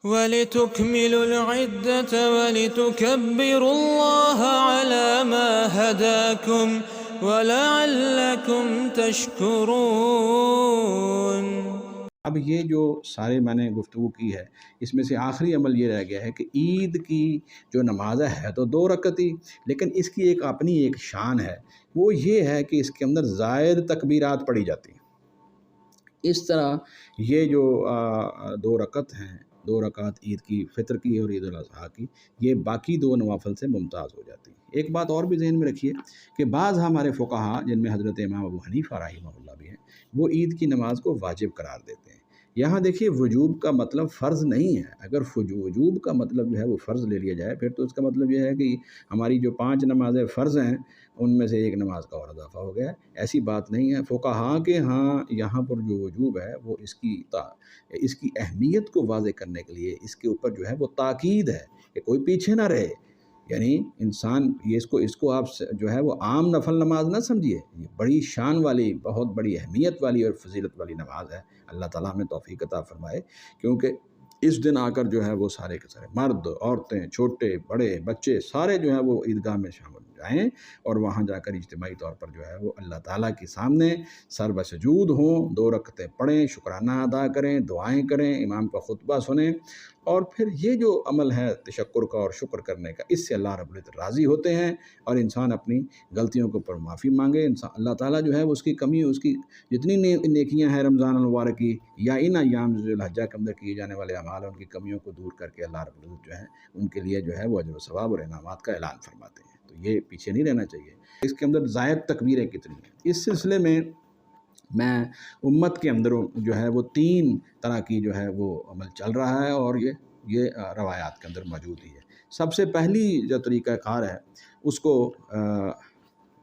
وَلِتُكْمِلُوا الْعِدَّةَ وَلِتُكَبِّرُوا اللَّهَ عَلَى مَا هَدَاكُمْ وَلَعَلَّكُمْ تَشْكُرُونَ۔ اب یہ جو سارے میں نے گفتگو کی ہے، اس میں سے آخری عمل یہ رہ گیا ہے کہ عید کی جو نماز ہے تو 2 رکعت ہی، لیکن اس کی ایک اپنی ایک شان ہے، وہ یہ ہے کہ اس کے اندر زائد تکبیرات پڑھی جاتی ہیں۔ اس طرح یہ جو 2 رکعت ہیں، 2 رکعت عید کی فطر کی اور عید الاضحیٰ کی، یہ باقی 2 نوافل سے ممتاز ہو جاتی ہیں۔ ایک بات اور بھی ذہن میں رکھیے کہ بعض ہمارے فقہا، جن میں حضرت امام ابو حنیفہ رحمہ اللہ بھی ہیں، وہ عید کی نماز کو واجب قرار دیتے ہیں۔ یہاں دیکھیے وجوب کا مطلب فرض نہیں ہے۔ اگر وجوب کا مطلب جو ہے وہ فرض لے لیا جائے، پھر تو اس کا مطلب یہ ہے کہ ہماری جو 5 نمازیں فرض ہیں ان میں سے ایک نماز کا اور اضافہ ہو گیا ہے۔ ایسی بات نہیں ہے۔ فقہا کے ہاں یہاں پر جو وجوب ہے وہ اس کی اہمیت کو واضح کرنے کے لیے اس کے اوپر جو ہے وہ تاکید ہے کہ کوئی پیچھے نہ رہے۔ یعنی انسان اس کو آپ جو ہے وہ عام نفل نماز نہ سمجھیے، یہ بڑی شان والی، بہت بڑی اہمیت والی اور فضیلت والی نماز ہے۔ اللہ تعالیٰ ہمیں توفیق عطا فرمائے، کیونکہ اس دن آ کر جو ہے وہ سارے کے سارے مرد، عورتیں، چھوٹے بڑے بچے سارے جو ہیں وہ عیدگاہ میں شامل جائیں اور وہاں جا کر اجتماعی طور پر جو ہے وہ اللہ تعالیٰ کے سامنے سر بسجود ہوں، 2 رکعتیں پڑھیں، شکرانہ ادا کریں، دعائیں کریں، امام کا خطبہ سنیں، اور پھر یہ جو عمل ہے تشکر کا اور شکر کرنے کا، اس سے اللہ رب العزت راضی ہوتے ہیں اور انسان اپنی غلطیوں کے اوپر معافی مانگے۔ اللہ تعالیٰ جو ہے وہ اس کی کمی، اس کی جتنی نیکیاں ہیں رمضان المبارک کی یا ان ایام ذی الحجہ کے اندر کیے جانے والے اعمال، ان کی کمیوں کو دور کر کے اللہ رب العزت جو ہے ان کے لیے جو ہے وہ اجر و ثواب اور انعامات کا اعلان فرماتے ہیں۔ تو یہ پیچھے نہیں رہنا چاہیے۔ اس کے اندر زائد تکبیریں کتنی ہیں، اس سلسلے میں امت کے اندر جو ہے وہ 3 طرح کی جو ہے وہ عمل چل رہا ہے اور یہ روایات کے اندر موجود ہی ہے۔ سب سے پہلی جو طریقہ کار ہے اس کو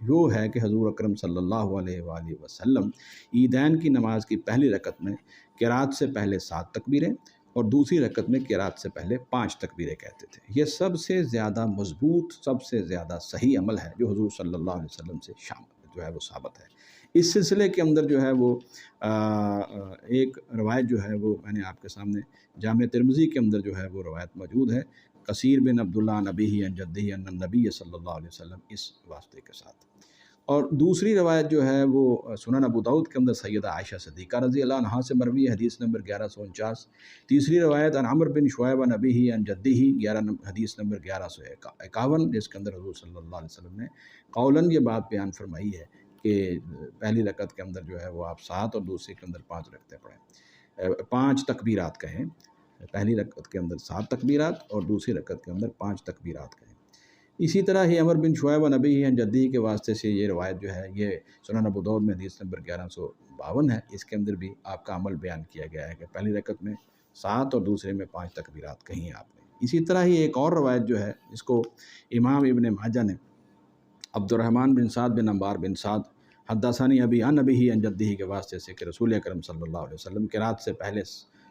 وہ ہے کہ حضور اکرم صلی اللہ علیہ وآلہ وسلم عیدین کی نماز کی پہلی رکعت میں قرات سے پہلے 7 تکبیریں اور دوسری رکعت میں قرات سے پہلے 5 تکبیریں کہتے تھے۔ یہ سب سے زیادہ مضبوط، سب سے زیادہ صحیح عمل ہے جو حضور صلی اللہ علیہ وسلم سے جو ہے وہ ثابت ہے۔ اس سلسلے کے اندر جو ہے وہ ایک روایت جو ہے وہ میں نے آپ کے سامنے جامع ترمذی کے اندر جو ہے وہ روایت موجود ہے، کثیر بن عبداللہ نبیہ عن جدہ ان النبی صلی اللہ علیہ وسلم، اس واسطے کے ساتھ۔ اور دوسری روایت جو ہے وہ سنن ابو داؤد کے اندر سیدہ عائشہ صدیقہ رضی اللہ عنہا سے مروی ہے، حدیث نمبر 1149۔ تیسری روایت عن عمرو بن شعیب عن ابیہ عن جدہ، حدیث نمبر 1151، جس کے اندر حضور صلی اللہ علیہ وسلم نے قولاً یہ بات بیان فرمائی ہے کہ پہلی رکعت کے اندر جو ہے وہ آپ 7 اور دوسری کے اندر 5 رکعتیں پڑھیں، 5 تکبیرات کہیں، پہلی رکعت کے اندر 7 تکبیرات اور دوسری رکعت کے اندر 5 تکبیرات کہیں۔ اسی طرح ہی عمر بن شعیب نبی عن جدی کے واسطے سے یہ روایت جو ہے یہ سنن ابو داؤد میں حدیث نمبر 1152 ہے، اس کے اندر بھی آپ کا عمل بیان کیا گیا ہے کہ پہلی رکعت میں 7 اور دوسرے میں 5 تکبیرات کہیں آپ نے۔ اسی طرح ہی ایک اور روایت جو ہے اس کو امام ابن ماجہ نے عبد الرحمن بن سعد بن عمار بن سعد حدثنی ابی عن ابیہ عن جدہ کے واسطے سے کہ رسول اکرم صلی اللہ علیہ وسلم قرات سے پہلے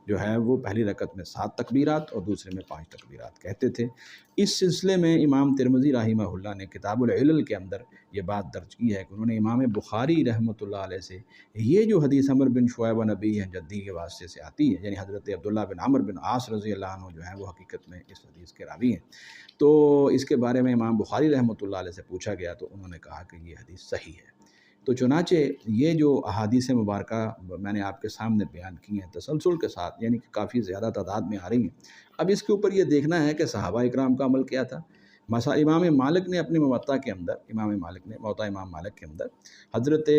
جو ہے وہ پہلی رکعت میں 7 تکبیرات اور دوسرے میں 5 تکبیرات کہتے تھے۔ اس سلسلے میں امام ترمذی رحمہ اللہ نے کتاب العلل کے اندر یہ بات درج کی ہے کہ انہوں نے امام بخاری رحمۃ اللہ علیہ سے یہ جو حدیث عمر بن شعیب نبی عن جدی کے واسطے سے آتی ہے، یعنی حضرت عبداللہ بن عمرو بن عاص رضی اللہ عنہ جو ہیں وہ حقیقت میں اس حدیث کے راوی ہیں، تو اس کے بارے میں امام بخاری رحمۃ اللہ علیہ سے پوچھا گیا تو انہوں نے کہا کہ یہ حدیث صحیح ہے۔ تو چنانچہ یہ جو احادیث مبارکہ میں نے آپ کے سامنے بیان کی ہیں تسلسل کے ساتھ، یعنی کہ کافی زیادہ تعداد میں آ رہی ہیں، اب اس کے اوپر یہ دیکھنا ہے کہ صحابہ اکرام کا عمل کیا تھا۔ امام مالک نے اپنی موطا کے اندر، موطا امام مالک کے اندر حضرت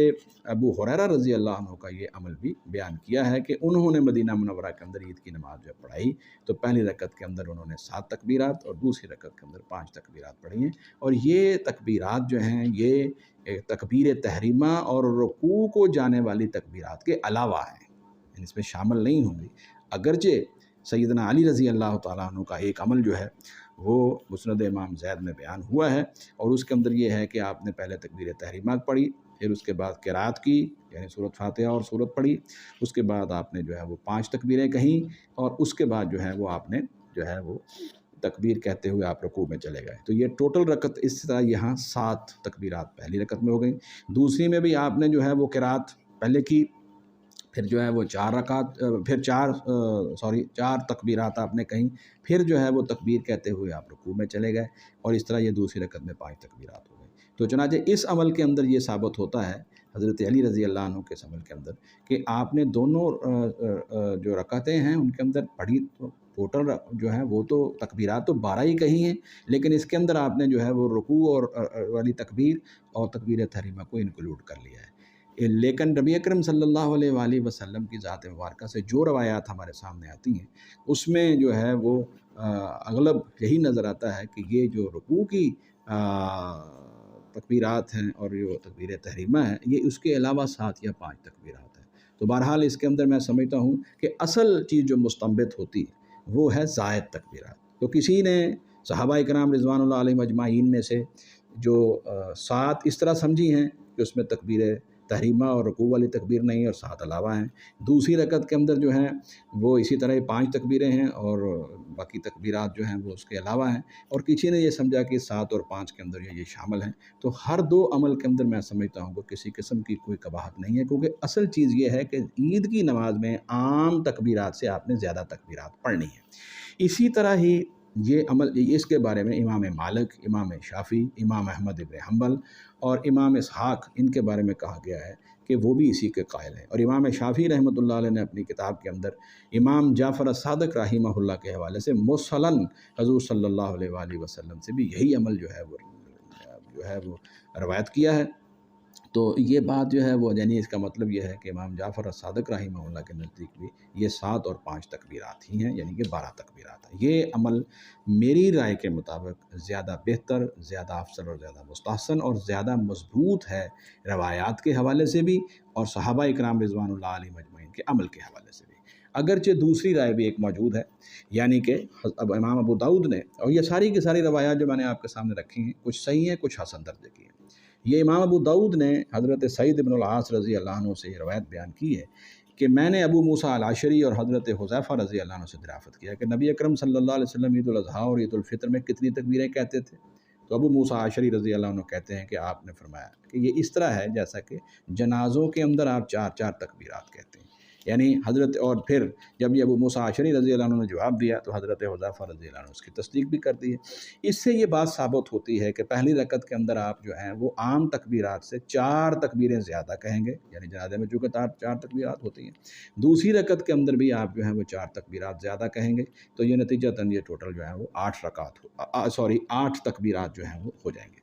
ابو ہریرہ رضی اللہ عنہ کا یہ عمل بھی بیان کیا ہے کہ انہوں نے مدینہ منورہ کے اندر عید کی نماز جو پڑھائی تو پہلی رکعت کے اندر انہوں نے 7 تکبیرات اور دوسری رکعت کے اندر 5 تکبیرات پڑھی ہیں، اور یہ تکبیرات جو ہیں یہ تکبیر تحریمہ اور رکوع کو جانے والی تکبیرات کے علاوہ ہیں، یعنی اس میں شامل نہیں ہوں گی۔ اگرچہ سیدنا علی رضی اللہ تعالیٰ عنہ کا ایک عمل جو ہے وہ مسند امام زید میں بیان ہوا ہے، اور اس کے اندر یہ ہے کہ آپ نے پہلے تکبیر تحریمہ پڑھی، پھر اس کے بعد قرات کی یعنی سورۃ فاتحہ اور سورت پڑھی، اس کے بعد آپ نے جو ہے وہ 5 تکبیریں کہیں، اور اس کے بعد جو ہے وہ آپ نے جو ہے وہ تکبیر کہتے ہوئے آپ رکوع میں چلے گئے۔ تو یہ ٹوٹل رکعت اس طرح یہاں 7 تکبیرات پہلی رکعت میں ہو گئیں، دوسری میں بھی آپ نے جو ہے وہ قرات پہلے کی، پھر جو ہے وہ 4 رکعت پھر 4 تکبیرات آپ نے کہیں، پھر جو ہے وہ تکبیر کہتے ہوئے آپ رکوع میں چلے گئے، اور اس طرح یہ دوسری رکعت میں 5 تکبیرات ہو گئی۔ تو چنانچہ اس عمل کے اندر یہ ثابت ہوتا ہے حضرت علی رضی اللہ عنہ کے اس عمل کے اندر کہ آپ نے دونوں جو رکعتیں ہیں ان کے اندر پڑھی، تو ٹوٹل جو ہے وہ تو تکبیرات تو 12 ہی کہی ہیں، لیکن اس کے اندر آپ نے جو ہے وہ رکوع اور والی تکبیر اور تکبیر تحریمہ کو انکلوڈ کر لیا ہے۔ لیکن نبی اکرم صلی اللہ علیہ وآلہ وسلم کی ذات مبارکہ سے جو روایات ہمارے سامنے آتی ہیں اس میں جو ہے وہ اغلب یہی نظر آتا ہے کہ یہ جو رکوع کی تکبیرات ہیں اور جو تکبیر تحریمہ ہیں یہ اس کے علاوہ 7 یا 5 تکبیرات ہیں۔ تو بہرحال اس کے اندر میں سمجھتا ہوں کہ اصل چیز جو مستنبت ہوتی ہے وہ ہے زائد تکبیرات۔ تو کسی نے صحابہ کرام رضوان اللہ علیہم اجمعین میں سے جو 7 اس طرح سمجھی ہیں کہ اس میں تکبیر تحریمہ اور رکوع والی تکبیر نہیں اور 7 علاوہ ہیں، دوسری رکعت کے اندر جو ہیں وہ اسی طرح 5 تکبیریں ہیں اور باقی تکبیرات جو ہیں وہ اس کے علاوہ ہیں، اور کسی نے یہ سمجھا کہ 7 اور 5 کے اندر یہ شامل ہیں۔ تو ہر دو عمل کے اندر میں سمجھتا ہوں کہ کسی قسم کی کوئی قباحت نہیں ہے، کیونکہ اصل چیز یہ ہے کہ عید کی نماز میں عام تکبیرات سے آپ نے زیادہ تکبیرات پڑھنی ہے۔ اسی طرح ہی یہ عمل اس کے بارے میں امام مالک، امام شافعی، امام احمد ابن حنبل اور امام اسحاق ان کے بارے میں کہا گیا ہے کہ وہ بھی اسی کے قائل ہیں، اور امام شافعی رحمۃ اللہ علیہ نے اپنی کتاب کے اندر امام جعفر الصادق رحمہ اللہ کے حوالے سے مرسلاً حضور صلی اللہ علیہ وآلہ وسلم سے بھی یہی عمل جو ہے وہ روایت کیا ہے۔ تو یہ بات جو ہے وہ یعنی اس کا مطلب یہ ہے کہ امام جعفر الصادق رحمہ اللہ کے نزدیک بھی یہ 7 اور 5 تکبیرات ہی ہیں، یعنی کہ 12 تکبیرات ہیں۔ یہ عمل میری رائے کے مطابق زیادہ بہتر، زیادہ افضل اور زیادہ مستحسن اور زیادہ مضبوط ہے، روایات کے حوالے سے بھی اور صحابہ اکرام رضوان اللہ علیہم اجمعین کے عمل کے حوالے سے بھی۔ اگرچہ دوسری رائے بھی ایک موجود ہے، یعنی کہ امام ابو داؤد نے، اور یہ ساری کی ساری روایات جو میں نے آپ کے سامنے رکھی ہیں کچھ صحیح ہیں کچھ حسن درجے کی ہیں، یہ امام ابو داؤد نے حضرت سعید بن العاص رضی اللہ عنہ سے یہ روایت بیان کی ہے کہ میں نے ابو موسیٰ العشری اور حضرت حذیفہ رضی اللہ عنہ سے دریافت کیا کہ نبی اکرم صلی اللہ علیہ وسلم عید الاضحیٰ اور عید الفطر میں کتنی تکبیریں کہتے تھے؟ تو ابو موسیٰ العشری رضی اللہ عنہ کہتے ہیں کہ آپ نے فرمایا کہ یہ اس طرح ہے جیسا کہ جنازوں کے اندر آپ 4 تکبیرات کہتے ہیں، یعنی حضرت، اور پھر جب یہ ابو موسیٰ العشری رضی اللہ عنہ نے جواب دیا تو حضرت حذیفہ رضی اللہ عنہ اس کی تصدیق بھی کر دی ہے۔ اس سے یہ بات ثابت ہوتی ہے کہ پہلی رکعت کے اندر آپ جو ہیں وہ عام تکبیرات سے 4 تکبیریں زیادہ کہیں گے، یعنی جنازے میں چونکہ 4 تکبیرات ہوتی ہیں، دوسری رکعت کے اندر بھی آپ جو ہیں وہ 4 تکبیرات زیادہ کہیں گے، تو یہ نتیجتاً یہ ٹوٹل جو ہے وہ 8 تکبیرات جو ہیں وہ ہو جائیں گے۔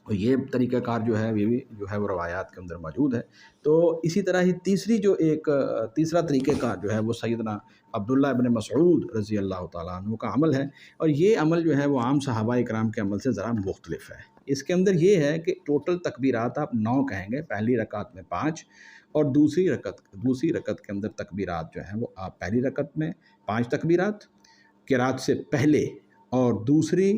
اور یہ طریقہ کار جو ہے یہ بھی جو ہے وہ روایات کے اندر موجود ہے۔ تو اسی طرح ہی تیسرا طریقہ کار جو ہے وہ سیدنا عبداللہ ابن مسعود رضی اللہ تعالیٰ عنہ کا عمل ہے، اور یہ عمل جو ہے وہ عام صحابہ اکرام کے عمل سے ذرا مختلف ہے۔ اس کے اندر یہ ہے کہ ٹوٹل تکبیرات آپ 9 کہیں گے، پہلی رکعت میں 5 اور دوسری رکعت کے اندر تکبیرات جو ہیں وہ آپ پہلی رکعت میں 5 تکبیرات قرات سے پہلے اور دوسری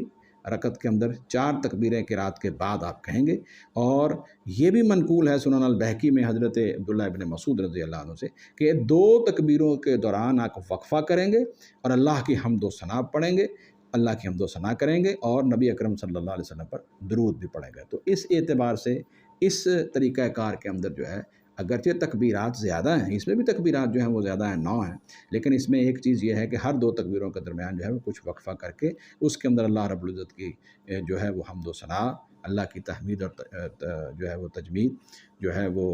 رکعت کے اندر 4 تکبیریں قرات کے بعد آپ کہیں گے، اور یہ بھی منقول ہے سنن البہقی میں حضرت عبداللہ ابن مسعود رضی اللہ عنہ سے کہ 2 تکبیروں کے دوران آپ وقفہ کریں گے اور اللہ کی حمد و ثنا پڑھیں گے، اللہ کی حمد و ثنا کریں گے اور نبی اکرم صلی اللہ علیہ وسلم پر درود بھی پڑھیں گے۔ تو اس اعتبار سے اس طریقہ کار کے اندر جو ہے اگرچہ تکبیرات زیادہ ہیں، اس میں بھی تکبیرات جو ہیں وہ زیادہ ہیں، 9 ہیں، لیکن اس میں ایک چیز یہ ہے کہ ہر 2 تکبیروں کے درمیان جو ہے وہ کچھ وقفہ کر کے اس کے اندر اللہ رب العزت کی جو ہے وہ حمد و ثنا، اللہ کی تحمید اور جو ہے وہ تجمید جو ہے وہ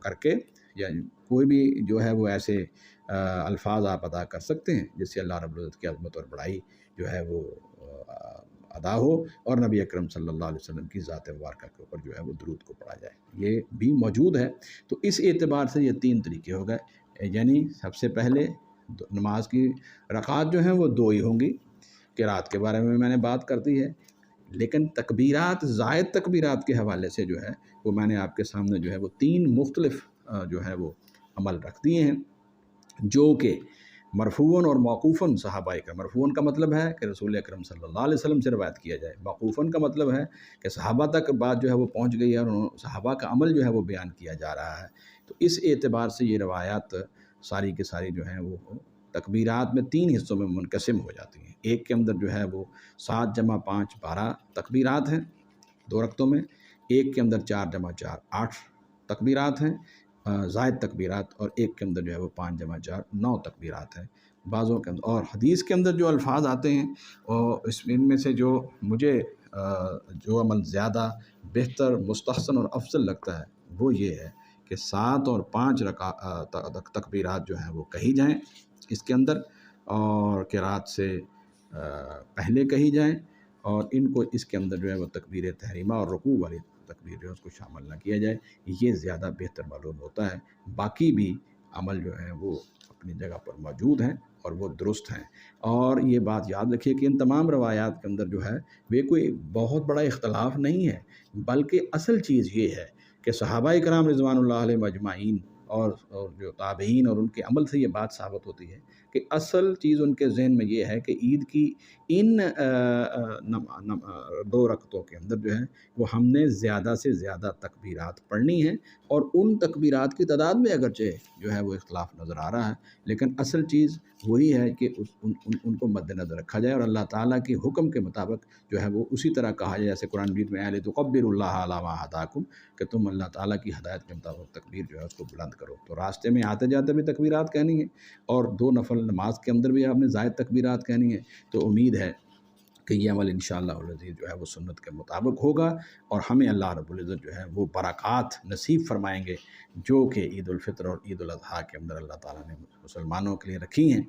کر کے، یا کوئی بھی جو ہے وہ ایسے الفاظ آپ ادا کر سکتے ہیں جس سے اللہ رب العزت کی عظمت اور بڑائی جو ہے وہ ادا ہو اور نبی اکرم صلی اللہ علیہ وسلم کی ذات مبارکہ کے اوپر جو ہے وہ درود کو پڑھا جائے، یہ بھی موجود ہے۔ تو اس اعتبار سے یہ 3 طریقے ہو گئے، یعنی سب سے پہلے نماز کی رکعات جو ہیں وہ 2 ہی ہوں گی، قرات کے بارے میں نے بات کر دی ہے، لیکن تکبیرات، زائد تکبیرات کے حوالے سے جو ہے وہ میں نے آپ کے سامنے جو ہے وہ 3 مختلف جو ہے وہ عمل رکھ دیے ہیں، جو کہ مرفوعاً اور موقوفاً صحابہ کا، مرفوعاً کا مطلب ہے کہ رسول اکرم صلی اللہ علیہ وسلم سے روایت کیا جائے، موقوفاً کا مطلب ہے کہ صحابہ تک بات جو ہے وہ پہنچ گئی ہے اور صحابہ کا عمل جو ہے وہ بیان کیا جا رہا ہے۔ تو اس اعتبار سے یہ روایات ساری کے ساری جو ہیں وہ تکبیرات میں 3 حصوں میں منقسم ہو جاتی ہیں۔ ایک کے اندر جو ہے وہ 7 × 5 12 تکبیرات ہیں 2 رکعتوں میں، ایک کے اندر 4 × 4 8 تکبیرات ہیں، زائد تکبیرات، اور ایک کے اندر جو ہے وہ 5 جمع 4 9 تکبیرات ہیں بعضوں کے اندر۔ اور حدیث کے اندر جو الفاظ آتے ہیں اور ان میں سے جو مجھے جو عمل زیادہ بہتر، مستحسن اور افضل لگتا ہے وہ یہ ہے کہ 7 اور 5 تکبیرات جو ہیں وہ کہی جائیں اس کے اندر، اور قرات سے پہلے کہی جائیں، اور ان کو اس کے اندر جو ہے وہ تکبیر تحریمہ اور رکوع والی تکبیر جو ہے اس کو شامل نہ کیا جائے، یہ زیادہ بہتر معلوم ہوتا ہے۔ باقی بھی عمل جو ہیں وہ اپنی جگہ پر موجود ہیں اور وہ درست ہیں۔ اور یہ بات یاد رکھیے کہ ان تمام روایات کے اندر جو ہے وہ کوئی بہت بڑا اختلاف نہیں ہے، بلکہ اصل چیز یہ ہے کہ صحابہ کرام رضوان اللہ علیہم اجمعین اور جو تابعین اور ان کے عمل سے یہ بات ثابت ہوتی ہے کہ اصل چیز ان کے ذہن میں یہ ہے کہ عید کی ان 2 رکعتوں کے اندر جو ہے وہ ہم نے زیادہ سے زیادہ تکبیرات پڑھنی ہیں، اور ان تکبیرات کی تعداد میں اگرچہ جو ہے وہ اختلاف نظر آ رہا ہے، لیکن اصل چیز وہی ہے کہ ان کو مد نظر رکھا جائے، اور اللہ تعالیٰ کے حکم کے مطابق جو ہے وہ اسی طرح کہا جائے جیسے قرآن مجید میں لِتُكَبِّرُوا اللَّهَ عَلَىٰ مَا هَدَاكُمْ، کہ تم اللہ تعالیٰ کی ہدایت کے مطابق تکبیر جو ہے اس کو بلند کرو۔ تو راستے میں آتے جاتے بھی تکبیرات کہنی ہے، اور 2 نفل نماز کے اندر بھی آپ نے زائد تکبیرات کہنی ہے۔ تو امید ہے کہ یہ عمل انشاءاللہ العزیز جو ہے وہ سنت کے مطابق ہوگا، اور ہمیں اللہ رب العزت جو ہے وہ برکات نصیب فرمائیں گے جو کہ عید الفطر اور عید الاضحیٰ کے اندر اللہ تعالیٰ نے مسلمانوں کے لیے رکھی ہیں۔